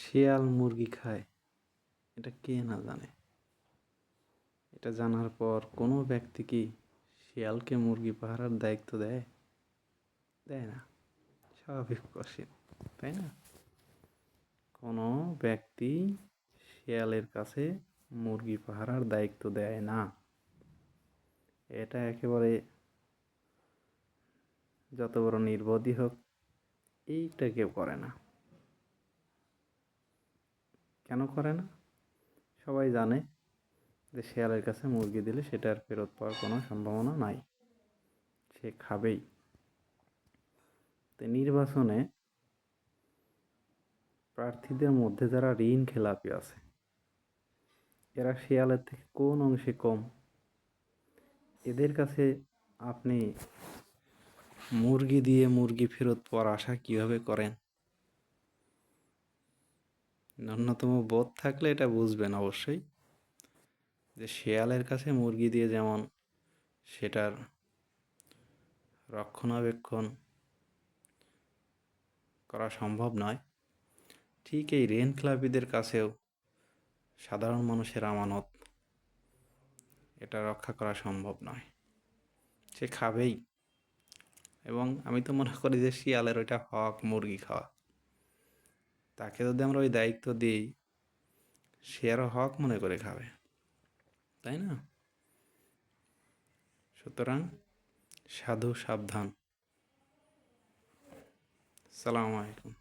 শিয়াল মুরগি খায়, এটা কে না জানে? এটা জানার পর কোনো ব্যক্তি কি শিয়ালকে মুরগি পাহারার দায়িত্ব দেয়? দেয় না। স্বাভাবিক কোশ্চেন, তাই না? কোনো ব্যক্তি শিয়ালের কাছে মুরগি পাহারার দায়িত্ব দেয় না। এটা একেবারে যত বড় নির্বোধই হোক, এইটা কেউ করে না। কেন করে না? সবাই জানে যে শিয়ালের কাছে মুরগি দিলে সেটার ফেরত পাওয়ার কোনো সম্ভাবনা নাই, সে খাবেই। তো নির্বাচনে প্রার্থীদের মধ্যে যারা ঋণ খেলাপি আছে, এরা শিয়ালের থেকে কোন অংশে কম? এদের কাছে আপনি মুরগি দিয়ে মুরগি ফেরত পাওয়ার আশা কিভাবে করেন? ন্যূনতম বোধ থাকলে এটা বুঝবেন অবশ্যই যে শিয়ালের কাছে মুরগি দিয়ে যেমন সেটার রক্ষণাবেক্ষণ করা সম্ভব নয়, ঠিক এই ঋণ খেলাপিদের কাছেও সাধারণ মানুষের আমানত এটা রক্ষা করা সম্ভব নয়। সে খাবেই। এবং আমি তো মনে করি যে শিয়ালের ওইটা হক মুরগি খাওয়া। তাকে যদি আমরা ওই দায়িত্ব দিই, সে আরও হক মনে করে খাবে, তাই না? সুতরাং সাধু সাবধান। সালামু আলাইকুম।